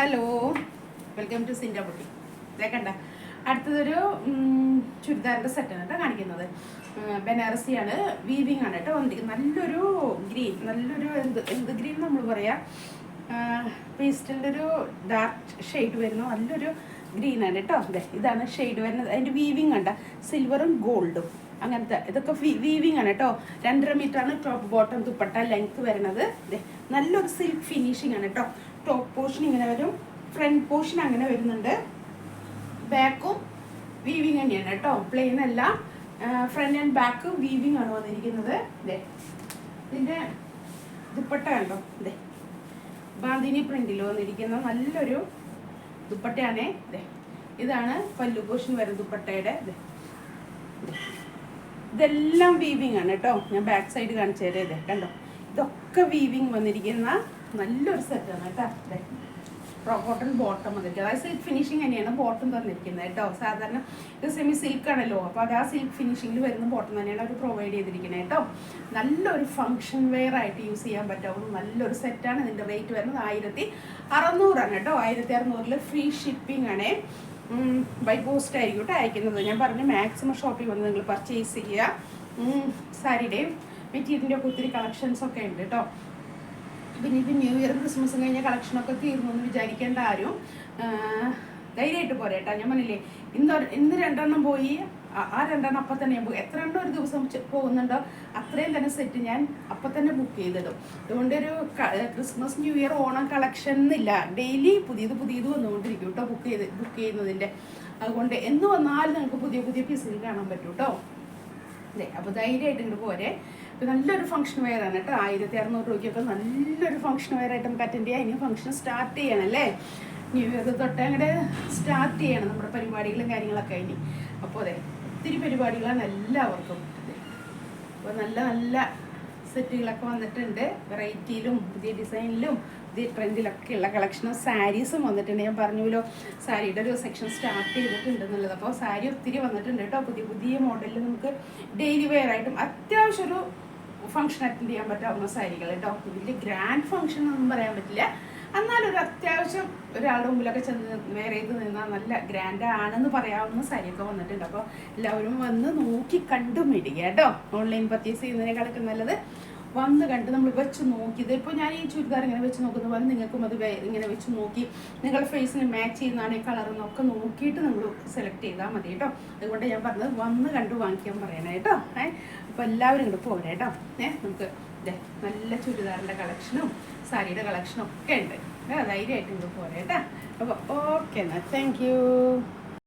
Hello, welcome to Sinda Beauty. ഇതേക്കണ്ട അടുത്തതൊരു ചുരിദാറിൻ്റെ സെറ്റാണ് കേട്ടോ കാണിക്കുന്നത്. ബനാറസിയാണ്, വീവിങ് ആണ് കേട്ടോ വന്നിരിക്കുന്നത്. നല്ലൊരു ഗ്രീൻ, നല്ലൊരു എന്ത് ഗ്രീൻ നമ്മൾ പറയാം, പേസ്റ്റലിൻ്റെ ഒരു ഡാർക്ക് ഷെയ്ഡ് വരുന്ന നല്ലൊരു ഗ്രീനാണ് കേട്ടോ. അതെ, ഇതാണ് ഷെയ്ഡ് വരുന്നത്. അതിൻ്റെ വീവിങ് കണ്ട സിൽവറും ഗോൾഡും അങ്ങനത്തെ ഇതൊക്കെ വീവിങ് ആണ് കേട്ടോ. 2.5 മീറ്ററാണ് ടോപ്പ് ബോട്ടം ദുപ്പട്ട ലെങ്ത് വരുന്നത്. അതെ, നല്ലൊരു സിൽക്ക് ഫിനിഷിംഗ് ആണ് കേട്ടോ. ടോപ്പ് പോർഷൻ ഇങ്ങനെ വരും, ഫ്രണ്ട് പോർഷൻ അങ്ങനെ വരുന്നുണ്ട്, ബാക്കും വീവിങ് തന്നെയാണ് കേട്ടോ, പ്ലെയിൻ അല്ല. ഫ്രണ്ട് ആൻഡ് ബാക്ക് വീവിങ് ആണ് വന്നിരിക്കുന്നത്. ഇതേ ഇതിൻ്റെ ദുപ്പട്ട കണ്ടോ, ഇതേ ബാന്തിനി പ്രിന്റിൽ വന്നിരിക്കുന്ന നല്ലൊരു ദുപ്പട്ടയാണേ. ഇതേ ഇതാണ് പല്ലു പോർഷൻ വരുന്ന ദുപ്പട്ടയുടെ. ഇതെല്ലാം വീവിങ് ആണ് കേട്ടോ. ഞാൻ ബാക്ക് സൈഡ് കാണിച്ചു തരാം. ഇതേ കണ്ടോ, ഇതൊക്കെ വീവിങ് വന്നിരിക്കുന്ന നല്ലൊരു സെറ്റാണ് കേട്ടോ. അതെ, കോട്ടൺ ബോട്ടം വന്നിരിക്കുന്നത്, അതായത് സിൽക്ക് ഫിനിഷിങ് തന്നെയാണ് ബോട്ടം തന്നിരിക്കുന്നത് കേട്ടോ. സാധാരണ ഇത് സെമി സിൽക്ക് ആണല്ലോ, അപ്പോൾ അത് ആ സിൽക്ക് ഫിനിഷിങ്ങിൽ വരുന്ന ബോട്ടം തന്നെയാണ് അവർ പ്രൊവൈഡ് ചെയ്തിരിക്കുന്നത് കേട്ടോ. നല്ലൊരു ഫംഗ്ഷൻ വെയർ ആയിട്ട് യൂസ് ചെയ്യാൻ പറ്റാവുന്ന നല്ലൊരു സെറ്റാണ്. ഇതിൻ്റെ റേറ്റ് വരുന്നത് 1600 കേട്ടോ. 1600 ഫ്രീ ഷിപ്പിംഗ് ആണേ. ബൈ പോസ്റ്റ് ആയിരിക്കും കേട്ടോ അയക്കുന്നത്. ഞാൻ പറഞ്ഞു മാക്സിമം ഷോപ്പിൽ വന്ന് നിങ്ങൾ പർച്ചേസ് ചെയ്യുക. സാരിയുടെയും മെറ്റീരിയലിൻ്റെ ഒക്കെ ഒത്തിരി കളക്ഷൻസൊക്കെ ഉണ്ട് കേട്ടോ. പിന്നെ ഇപ്പം ന്യൂ ഇയർ ക്രിസ്മസും കഴിഞ്ഞ കളക്ഷനൊക്കെ തീർന്നു എന്ന് വിചാരിക്കേണ്ട ആരും ധൈര്യമായിട്ട് പോരെ കേട്ടോ. ഞാൻ പറഞ്ഞില്ലേ, ഇന്ന് 2 പോയി, ആ 2 അപ്പം തന്നെ ഞാൻ പോകും. എത്ര എണ്ണം ഒരു ദിവസം പോകുന്നുണ്ടോ അത്രയും തന്നെ സെറ്റ് ഞാൻ അപ്പം തന്നെ ബുക്ക് ചെയ്തിടും. അതുകൊണ്ട് ഒരു Christmas new year Onam collection എന്നില്ല, ഡെയിലി പുതിയത് വന്നുകൊണ്ടിരിക്കും കേട്ടോ ബുക്ക് ചെയ്യുന്നതിൻ്റെ. അതുകൊണ്ട് എന്ന് വന്നാലും നിങ്ങൾക്ക് പുതിയ പുതിയ പീസുകൾ കാണാൻ പറ്റും കേട്ടോ. അതെ, അപ്പോൾ ധൈര്യമായിട്ട് ഇങ്ങോട്ട് പോരെ. ഇപ്പം നല്ലൊരു ഫംഗ്ഷൻ വെയർ ആണ് കേട്ടോ. 1600 രൂപയ്ക്കൊക്കെ നല്ലൊരു ഫംഗ്ഷൻ വെയർ ആയിട്ട് നമുക്ക് അറ്റൻഡ് ചെയ്യാം. ഇനി ഫംഗ്ഷൻ സ്റ്റാർട്ട് ചെയ്യണമല്ലേ, ന്യൂ ഇയർ തൊട്ട് അങ്ങോട്ട് സ്റ്റാർട്ട് ചെയ്യണം നമ്മുടെ പരിപാടികളും കാര്യങ്ങളൊക്കെ ഇനി. അപ്പോൾ അതെ, ഒത്തിരി പരിപാടികളാണ് എല്ലാവർക്കും. അപ്പോൾ നല്ല നല്ല സെറ്റുകളൊക്കെ വന്നിട്ടുണ്ട്, വെറൈറ്റിയിലും പുതിയ ഡിസൈനിലും പുതിയ ട്രെൻഡിലൊക്കെ ഉള്ള കളക്ഷനും സാരീസും വന്നിട്ടുണ്ട്. ഞാൻ പറഞ്ഞല്ലോ സാരിയുടെ ഒരു സെക്ഷൻ സ്റ്റാർട്ട് ചെയ്തിട്ടുണ്ട് എന്നുള്ളത്. അപ്പോൾ സാരി ഒത്തിരി വന്നിട്ടുണ്ട് കേട്ടോ. പുതിയ മോഡലിൽ നമുക്ക് ഡെയിലി വെയർ ആയിട്ടും അത്യാവശ്യം ഒരു ഫംഗ്ഷൻ അറ്റൻഡ് ചെയ്യാൻ പറ്റാവുന്ന സാരികൾ കേട്ടോ. വലിയ ഗ്രാൻഡ് ഫംഗ്ഷൻ ഒന്നും പറയാൻ പറ്റില്ല, എന്നാലൊരു അത്യാവശ്യം ഒരാളുടെ മുമ്പിലൊക്കെ ചെന്ന് വെയർ ചെയ്ത് നിന്നാൽ നല്ല ഗ്രാൻഡ് ആണെന്ന് പറയാവുന്ന സാരിയൊക്കെ വന്നിട്ടുണ്ട്. അപ്പോൾ എല്ലാവരും വന്ന് നോക്കി കണ്ടു മേടിക്കുക കേട്ടോ. ഓൺലൈൻ പർച്ചേസ് ചെയ്യുന്നതിനേക്കാളൊക്കെ നല്ലത് വന്ന് കണ്ട് നമ്മൾ വെച്ച് നോക്കി. ഇതിപ്പോൾ ഞാൻ ഈ ചുരിദാർ ഇങ്ങനെ വെച്ച് നോക്കുന്ന പോലെ നിങ്ങൾക്കും അത് ഇങ്ങനെ വെച്ച് നോക്കി നിങ്ങളുടെ ഫേസിന് മാച്ച് ചെയ്യുന്നതാണ് ഈ കളറെന്നൊക്കെ നോക്കിയിട്ട് നിങ്ങൾ സെലക്ട് ചെയ്താൽ മതി കേട്ടോ. അതുകൊണ്ട് ഞാൻ പറഞ്ഞത് വന്ന് കണ്ട് വാങ്ങിക്കാൻ പറയണേ കേട്ടോ. അപ്പോൾ എല്ലാവരും ഇങ്ങോട്ട് പോരെ കേട്ടോ. നമുക്ക് ഇതേ നല്ല ചുരിദാറിൻ്റെ കളക്ഷനും സാരിയുടെ കളക്ഷനും ഒക്കെ ഉണ്ട്. ധൈര്യമായിട്ട് ഇങ്ങോട്ട് പോരെ കേട്ടോ. അപ്പോൾ ഓക്കെ എന്നാൽ, താങ്ക് യു.